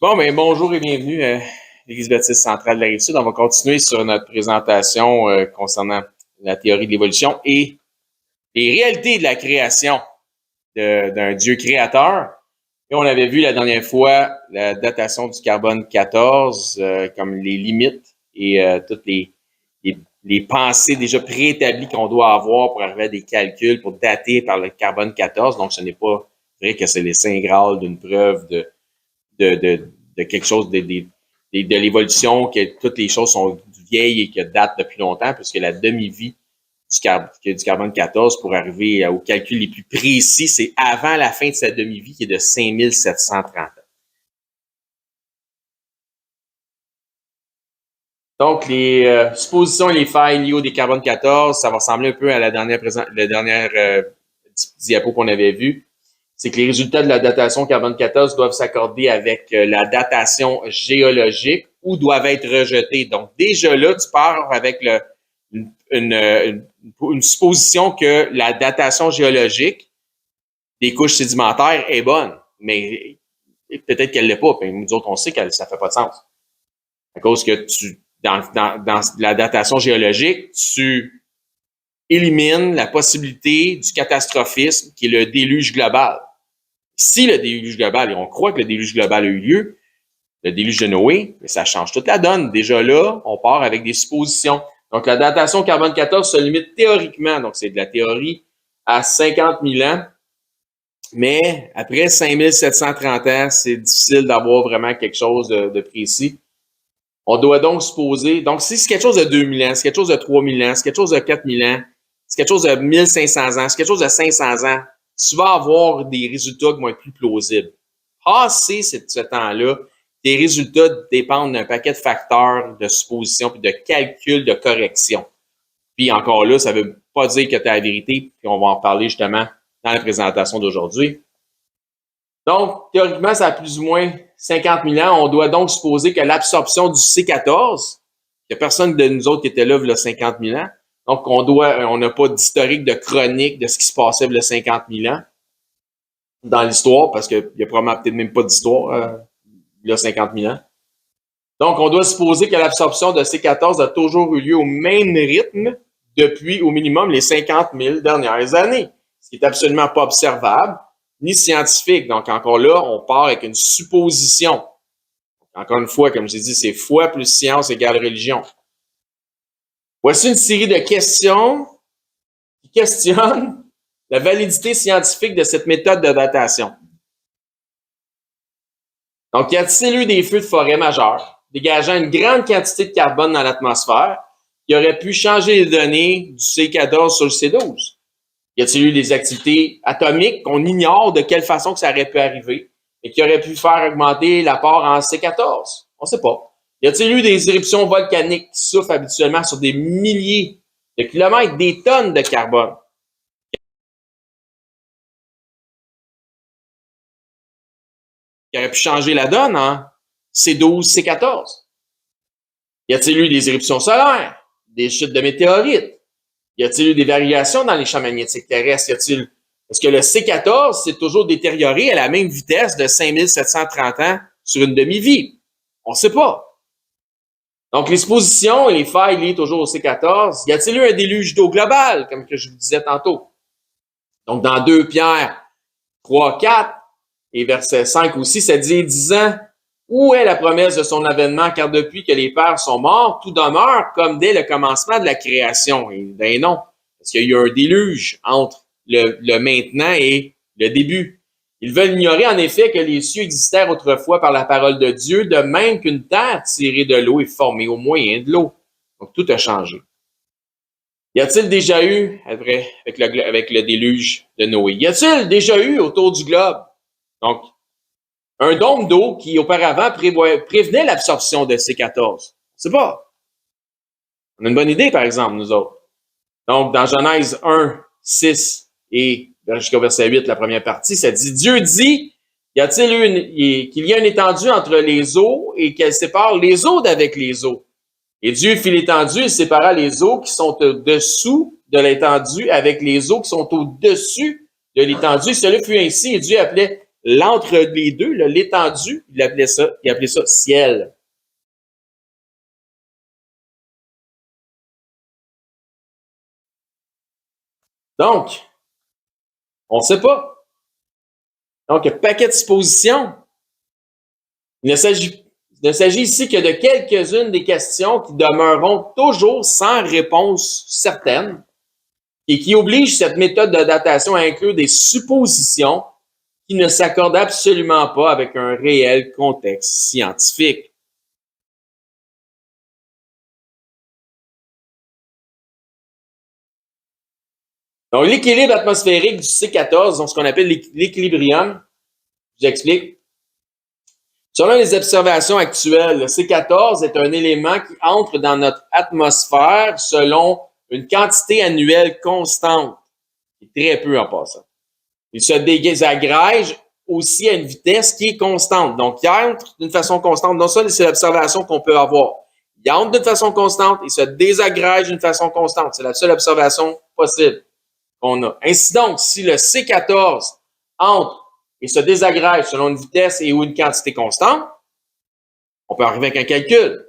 Bon, ben bonjour et bienvenue à l'Église baptiste centrale de la Rive-Sud. On va continuer sur notre présentation concernant la théorie de l'évolution et les réalités de la création d'un Dieu créateur. Et on avait vu la dernière fois la datation du carbone 14, comme les limites et toutes les pensées déjà préétablies qu'on doit avoir pour arriver à des calculs pour dater par le carbone 14. Donc, ce n'est pas vrai que c'est les saints grâles d'une preuve de quelque chose de l'évolution, que toutes les choses sont vieilles et que datent depuis longtemps, puisque la demi-vie du carbone 14 pour arriver aux calculs les plus précis, c'est avant la fin de sa demi-vie qui est de 5730 ans. Donc, les suppositions et les failles liées au carbone 14, ça va ressembler un peu à la dernière diapo qu'on avait vue. C'est que les résultats de la datation carbone 14 doivent s'accorder avec la datation géologique ou doivent être rejetés. Donc, déjà là, tu pars avec une supposition que la datation géologique des couches sédimentaires est bonne, mais peut-être qu'elle ne l'est pas. Puis nous autres, on sait que ça ne fait pas de sens. À cause que dans la datation géologique, tu élimines la possibilité du catastrophisme qui est le déluge global. Si le déluge global, et on croit que le déluge global a eu lieu, le déluge de Noé, mais ça change toute la donne. Déjà là, on part avec des suppositions. Donc, la datation carbone 14 se limite théoriquement, donc c'est de la théorie, à 50 000 ans. Mais après 5730 ans, c'est difficile d'avoir vraiment quelque chose de précis. On doit donc supposer, donc si c'est quelque chose de 2000 ans, c'est quelque chose de 3000 ans, c'est quelque chose de 4000 ans, c'est quelque chose de 1500 ans, c'est quelque chose de 500 ans, tu vas avoir des résultats qui vont être plus plausibles. Passé ce temps-là, tes résultats dépendent d'un paquet de facteurs, de suppositions, puis de calculs, de corrections. Puis encore là, ça ne veut pas dire que tu as la vérité, puis on va en parler justement dans la présentation d'aujourd'hui. Donc, théoriquement, ça a plus ou moins 50 000 ans. On doit donc supposer que l'absorption du C14, il n'y a personne de nous autres qui était là il y a 50 000 ans. Donc, on n'a pas d'historique, de chronique de ce qui se passait il y a 50 000 ans dans l'histoire, parce qu'il n'y a probablement peut-être même pas d'histoire il y a 50 000 ans. Donc, on doit supposer que l'absorption de C14 a toujours eu lieu au même rythme depuis au minimum les 50 000 dernières années, ce qui n'est absolument pas observable ni scientifique. Donc, encore là, on part avec une supposition. Encore une fois, comme j'ai dit, c'est foi plus science égale religion. Voici une série de questions qui questionnent la validité scientifique de cette méthode de datation. Donc, y a-t-il eu des feux de forêt majeurs dégageant une grande quantité de carbone dans l'atmosphère qui aurait pu changer les données du C14 sur le C12? Y a-t-il eu des activités atomiques qu'on ignore de quelle façon que ça aurait pu arriver et qui auraient pu faire augmenter l'apport en C14? On ne sait pas. Y a-t-il eu des éruptions volcaniques qui souffrent habituellement sur des milliers de kilomètres, des tonnes de carbone? Qui auraient pu changer la donne en C12, C14? Y a-t-il eu des éruptions solaires, des chutes de météorites? Y a-t-il eu des variations dans les champs magnétiques terrestres? Est-ce que le C14 s'est toujours détérioré à la même vitesse de 5730 ans sur une demi-vie? On ne sait pas. Donc, les suppositions et les failles liées toujours au C14, y a-t-il eu un déluge d'eau global, comme que je vous disais tantôt? Donc, dans 2 Pierre 3, 4 et verset 5 aussi, ça dit, disant, où est la promesse de son avènement, car depuis que les pères sont morts, tout demeure comme dès le commencement de la création. Et ben non, parce qu'il y a eu un déluge entre le maintenant et le début. Ils veulent ignorer en effet que les cieux existèrent autrefois par la parole de Dieu, de même qu'une terre tirée de l'eau est formée au moyen de l'eau. Donc tout a changé. Y a-t-il déjà eu, avec le déluge de Noé, y a-t-il déjà eu autour du globe, donc, un dôme d'eau qui, auparavant, prévenait l'absorption de C14? Je ne sais pas. On a une bonne idée, par exemple, nous autres. Donc, dans Genèse 1, 6 et jusqu'au verset 8, la première partie, ça dit, Dieu dit, qu'il y a une étendue entre les eaux et qu'elle sépare les eaux d'avec les eaux. Et Dieu fit l'étendue et sépara les eaux qui sont au-dessous de l'étendue avec les eaux qui sont au-dessus de l'étendue. Cela fut ainsi et Dieu appelait l'entre les deux, l'étendue, il appelait ça ciel. Donc, on ne sait pas. Donc, paquet de suppositions. Il ne s'agit ici que de quelques-unes des questions qui demeureront toujours sans réponse certaine et qui obligent cette méthode de datation à inclure des suppositions qui ne s'accordent absolument pas avec un réel contexte scientifique. Donc, l'équilibre atmosphérique du C14, donc ce qu'on appelle l'équilibrium, je vous explique. Selon les observations actuelles, le C14 est un élément qui entre dans notre atmosphère selon une quantité annuelle constante, très peu en passant. Il se désagrège aussi à une vitesse qui est constante. Donc, il entre d'une façon constante. Donc, ça, c'est l'observation qu'on peut avoir. Il entre d'une façon constante, il se désagrège d'une façon constante. C'est la seule observation possible qu'on a. Ainsi donc, si le C14 entre et se désagrège selon une vitesse et ou une quantité constante, on peut arriver avec un calcul.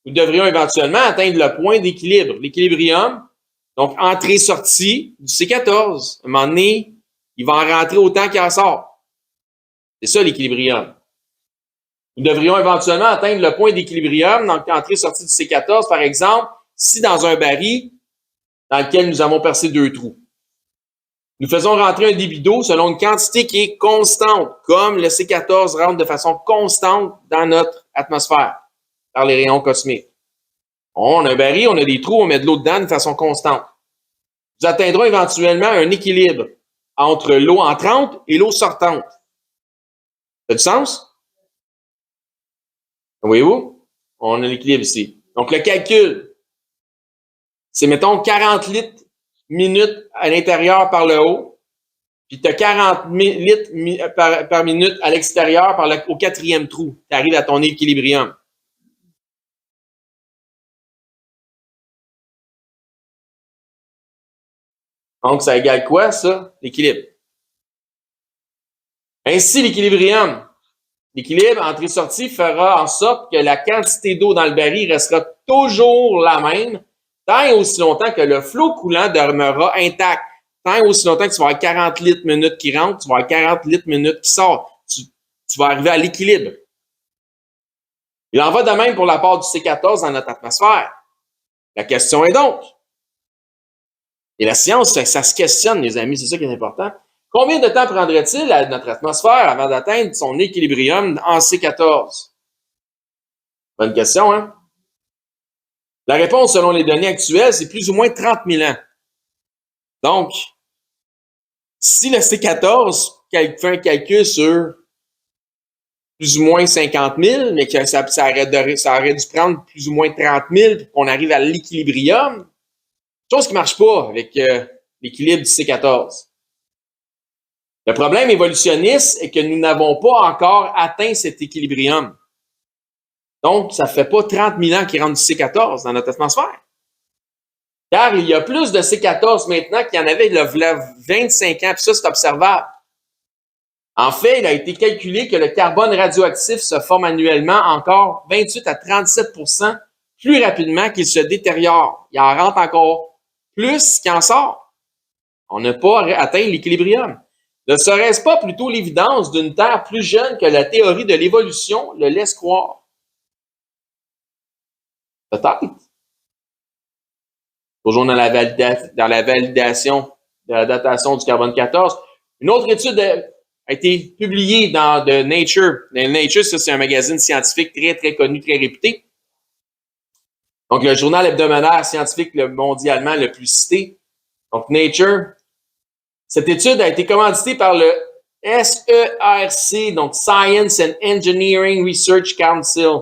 Nous devrions éventuellement atteindre le point d'équilibre, l'équilibrium. Donc, entrée-sortie du C14. À un moment donné, il va en rentrer autant qu'il en sort. C'est ça l'équilibrium. Nous devrions éventuellement atteindre le point d'équilibrium, donc entrée-sortie du C14, par exemple, si dans un baril dans lequel nous avons percé 2 trous, nous faisons rentrer un débit d'eau selon une quantité qui est constante, comme le C14 rentre de façon constante dans notre atmosphère par les rayons cosmiques. On a un baril, on a des trous, on met de l'eau dedans de façon constante. Nous atteindrons éventuellement un équilibre entre l'eau entrante et l'eau sortante. Ça a du sens? Voyez-vous? On a l'équilibre ici. Donc, le calcul, c'est, mettons, 40 litres minute à l'intérieur par le haut, puis tu as 40 litres par minute à l'extérieur au 4e trou. Tu arrives à ton équilibrium. Donc, ça égale quoi, ça? L'équilibre. Ainsi, l'équilibrium, l'équilibre entrée-sortie fera en sorte que la quantité d'eau dans le baril restera toujours la même, tant et aussi longtemps que le flot coulant demeurera intact. Tant et aussi longtemps que tu vas avoir 40 litres minute qui rentre, tu vas avoir 40 litres minute qui sort. Tu vas arriver à l'équilibre. Il en va de même pour la part du C14 dans notre atmosphère. La question est donc, et la science, ça se questionne, les amis, c'est ça qui est important. Combien de temps prendrait-il à notre atmosphère avant d'atteindre son équilibrium en C14? Bonne question, hein? La réponse, selon les données actuelles, c'est plus ou moins 30 000 ans. Donc, si le C14 fait un calcul sur plus ou moins 50 000, mais que ça aurait dû prendre plus ou moins 30 000 pour qu'on arrive à l'équilibrium, chose qui ne marche pas avec l'équilibre du C14. Le problème évolutionniste est que nous n'avons pas encore atteint cet équilibrium. Donc, ça ne fait pas 30 000 ans qu'il rentre du C14 dans notre atmosphère. Car il y a plus de C14 maintenant qu'il y en avait il y a 25 ans, puis ça, c'est observable. En fait, il a été calculé que le carbone radioactif se forme annuellement encore 28 à 37 % plus rapidement qu'il se détériore. Il en rentre encore plus qu'il en sort. On n'a pas atteint l'équilibrium. Ne serait-ce pas plutôt l'évidence d'une Terre plus jeune que la théorie de l'évolution le laisse croire? Peut-être. Toujours dans la validation de la datation du carbone 14. Une autre étude a été publiée dans The Nature. Nature, ça, c'est un magazine scientifique très, très connu, très réputé. Donc, le journal hebdomadaire scientifique mondialement le plus cité. Donc, Nature. Cette étude a été commanditée par le SERC, donc Science and Engineering Research Council.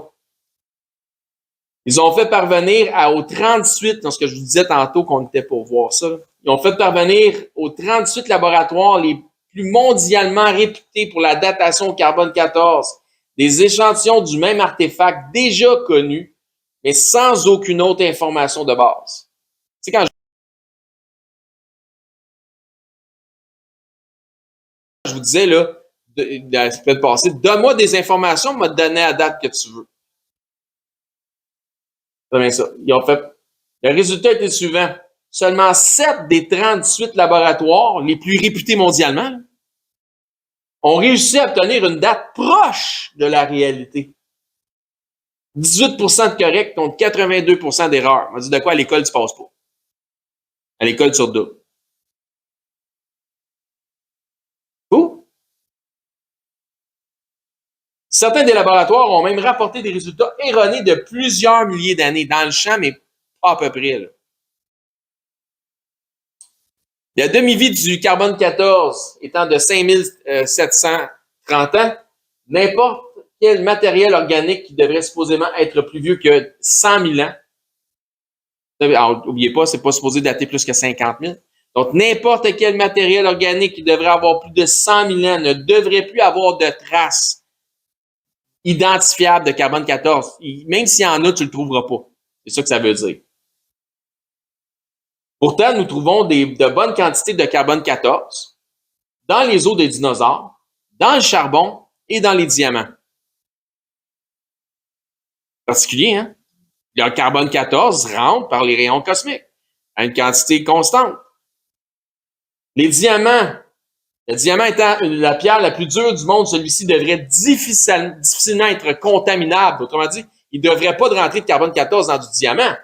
Ils ont fait parvenir aux 38, dans ce que je vous disais tantôt qu'on était pour voir ça, ils ont fait parvenir aux 38 laboratoires les plus mondialement réputés pour la datation au carbone 14, des échantillons du même artefact déjà connu, mais sans aucune autre information de base. C'est quand je vous disais, là, de la semaine passée, donne-moi des informations, m'a donné la date que tu veux. C'est bien ça. Ils ont fait. Le résultat était le suivant. Seulement 7 des 38 laboratoires les plus réputés mondialement ont réussi à obtenir une date proche de la réalité. 18% de correct contre 82% d'erreurs. On m'a dit de quoi à l'école tu passes pas. À l'école sur deux. Où? Certains des laboratoires ont même rapporté des résultats erronés de plusieurs milliers d'années dans le champ, mais pas à peu près. Là. La demi-vie du carbone 14 étant de 5730 ans, n'importe quel matériel organique qui devrait supposément être plus vieux que 100 000 ans, n'oubliez pas, c'est pas supposé dater plus que 50 000. Donc, n'importe quel matériel organique qui devrait avoir plus de 100 000 ans ne devrait plus avoir de traces identifiables de carbone 14. Même s'il y en a, tu ne le trouveras pas. C'est ça que ça veut dire. Pourtant, nous trouvons de bonnes quantités de carbone 14 dans les os des dinosaures, dans le charbon et dans les diamants. Particulier, hein? Le carbone 14 rentre par les rayons cosmiques à une quantité constante. Les diamants, le diamant étant la pierre la plus dure du monde, celui-ci devrait difficilement être contaminable. Autrement dit, il ne devrait pas de rentrer de carbone 14 dans du diamant.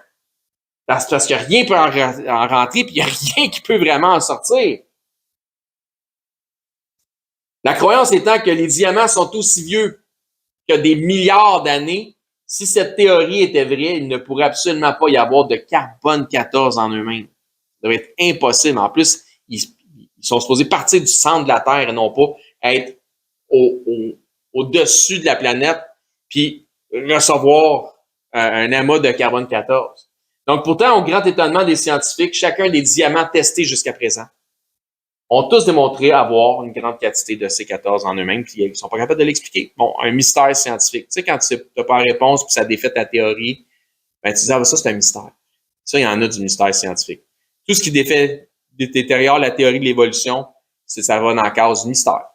Parce que rien peut en rentrer, puis il n'y a rien qui peut vraiment en sortir. La croyance étant que les diamants sont aussi vieux que des milliards d'années, si cette théorie était vraie, il ne pourrait absolument pas y avoir de carbone 14 en eux-mêmes. Ça devrait être impossible. En plus, ils sont supposés partir du centre de la Terre et non pas être au-dessus de la planète puis recevoir un amas de carbone 14. Donc, pourtant, au grand étonnement des scientifiques, chacun des diamants testés jusqu'à présent ont tous démontré avoir une grande quantité de C14 en eux-mêmes, puis ils ne sont pas capables de l'expliquer. Bon, un mystère scientifique. Tu sais, quand tu n'as pas la réponse, puis ça défait ta théorie, ben, tu dis, ah, ça, c'est un mystère. Ça, il y en a du mystère scientifique. Tout ce qui détériore la théorie de l'évolution, ça va dans la case du mystère.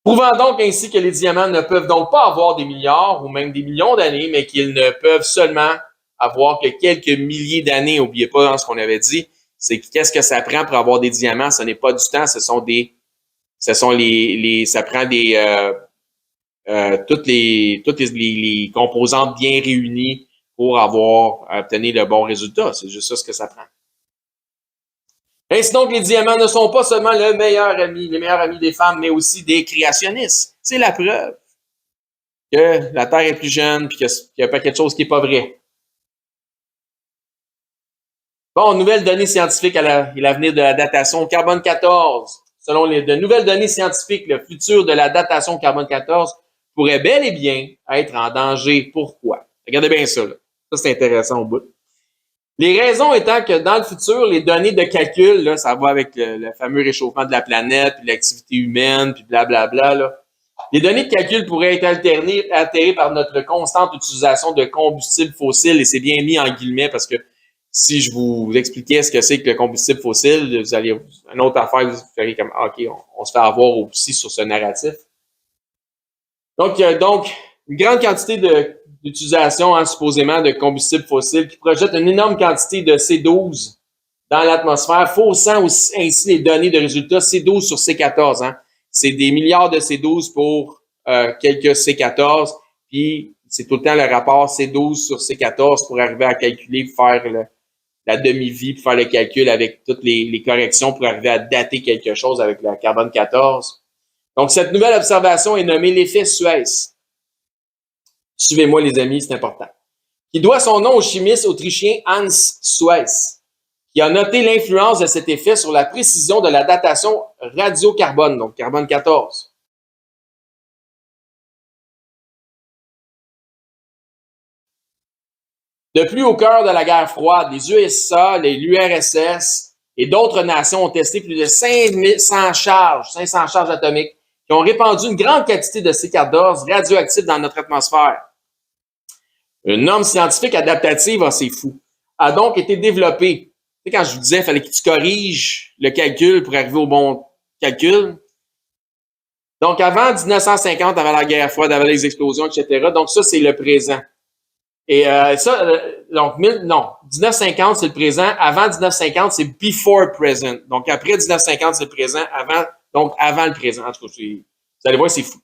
Prouvant donc ainsi que les diamants ne peuvent donc pas avoir des milliards ou même des millions d'années, mais qu'ils ne peuvent seulement avoir que quelques milliers d'années. N'oubliez pas hein, ce qu'on avait dit, c'est qu'est-ce que ça prend pour avoir des diamants? Ce n'est pas du temps, ça prend toutes les composantes bien réunies pour obtenir le bon résultat. C'est juste ça ce que ça prend. Ainsi donc, les diamants ne sont pas seulement les meilleurs amis des femmes, mais aussi des créationnistes. C'est la preuve que la Terre est plus jeune et qu'il n'y a pas quelque chose qui n'est pas vrai. Bon, nouvelles données scientifiques et l'avenir de la datation carbone 14. Selon de nouvelles données scientifiques, le futur de la datation carbone 14 pourrait bel et bien être en danger. Pourquoi? Regardez bien ça. Là. Ça, c'est intéressant au bout. Les raisons étant que dans le futur, les données de calcul, là, ça va avec le fameux réchauffement de la planète, puis l'activité humaine, puis blablabla. Là. Les données de calcul pourraient être altérées par notre constante utilisation de combustibles fossiles, et c'est bien mis en guillemets parce que si je vous expliquais ce que c'est que le combustible fossile, vous allez une autre affaire, vous feriez comme OK, on se fait avoir aussi sur ce narratif. Donc, il y a donc une grande quantité d'utilisation, hein, supposément, de combustible fossile qui projette une énorme quantité de C12 dans l'atmosphère, faussant ainsi les données de résultats C12 sur C14. Hein. C'est des milliards de C12 pour quelques C14, puis c'est tout le temps le rapport C12 sur C14 pour arriver à calculer, faire la demi-vie, pour faire le calcul avec toutes les corrections pour arriver à dater quelque chose avec le carbone 14. Donc, cette nouvelle observation est nommée l'effet Suez. Suivez-moi, les amis, c'est important. Qui doit son nom au chimiste autrichien Hans Suez, qui a noté l'influence de cet effet sur la précision de la datation radiocarbone, donc carbone 14. Depuis au cœur de la guerre froide, les USA, l'URSS et d'autres nations ont testé plus de 500 charges atomiques qui ont répandu une grande quantité de C14 radioactifs dans notre atmosphère. Une norme scientifique adaptative, c'est fou, a donc été développée. Tu sais, quand je vous disais, il fallait que tu corriges le calcul pour arriver au bon calcul. Donc, avant 1950, avant la guerre froide, avant les explosions, etc. Donc, ça, c'est le présent. Et donc, 1950, c'est le présent. Avant 1950, c'est before present. Donc, après 1950, c'est le présent. Avant le présent. En tout cas, vous allez voir, c'est fou.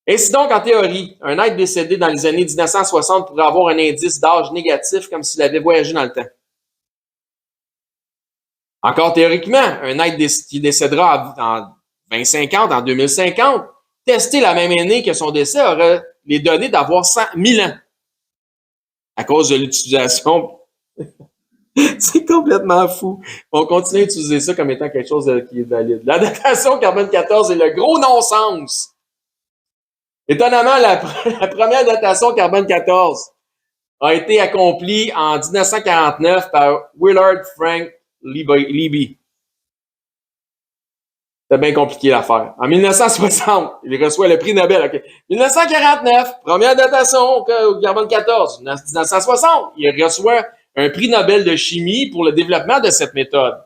Ainsi donc, en théorie, un être décédé dans les années 1960 pourrait avoir un indice d'âge négatif comme s'il avait voyagé dans le temps. Encore théoriquement, un être qui décédera en 2050, en 2050, testé la même année que son décès aurait les données d'avoir 1000 ans. À cause de l'utilisation. C'est complètement fou. On continue à utiliser ça comme étant quelque chose qui est valide. La datation carbone 14 est le gros non-sens. Étonnamment, la première datation carbone 14 a été accomplie en 1949 par Willard Frank Libby. C'est bien compliqué l'affaire. En 1960, il reçoit le prix Nobel. Okay. 1949, première datation au carbone 14. 1960, il reçoit un prix Nobel de chimie pour le développement de cette méthode.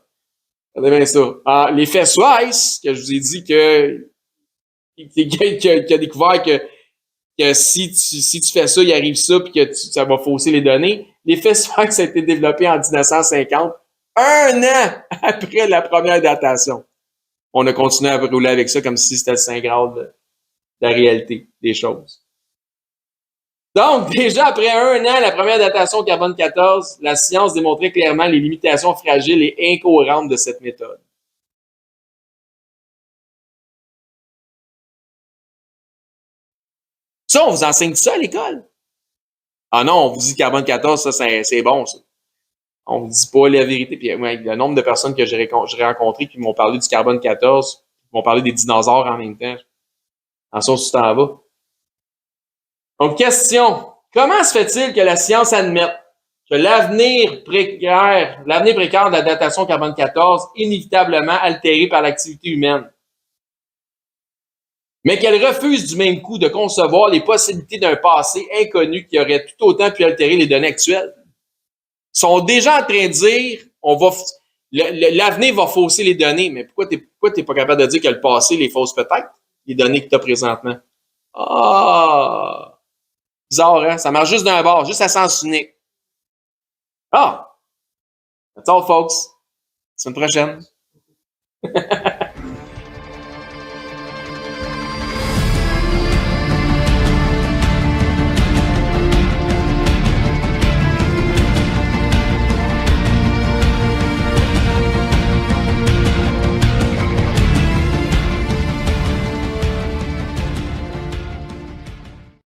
Regardez bien ça. L'effet Slice, que je vous ai dit qui a découvert que si tu fais ça, il arrive ça, puis que ça va fausser les données. L'effet Slice a été développé en 1950, un an après la première datation. On a continué à rouler avec ça comme si c'était le Saint Graal de la réalité des choses. Donc, déjà après un an, la première datation carbone 14, la science démontrait clairement les limitations fragiles et incohérentes de cette méthode. Ça, on vous enseigne ça à l'école? Ah non, on vous dit carbone 14, ça, c'est bon, ça. On vous dit pas la vérité. Puis, ouais, le nombre de personnes que j'ai rencontrées qui m'ont parlé du carbone 14, qui m'ont parlé des dinosaures en même temps. En ça, tu t'en vas. Donc, question. Comment se fait-il que la science admette que l'avenir précaire de la datation carbone 14 est inévitablement altéré par l'activité humaine, mais qu'elle refuse du même coup de concevoir les possibilités d'un passé inconnu qui aurait tout autant pu altérer les données actuelles? Ils sont déjà en train de dire l'avenir va fausser les données, mais pourquoi t'es pas capable de dire que le passé les fausse peut-être, les données que tu as présentement? Ah! Bizarre, hein? Ça marche juste d'un bord, juste à sens unique. Ah! That's all, folks. Semaine prochaine.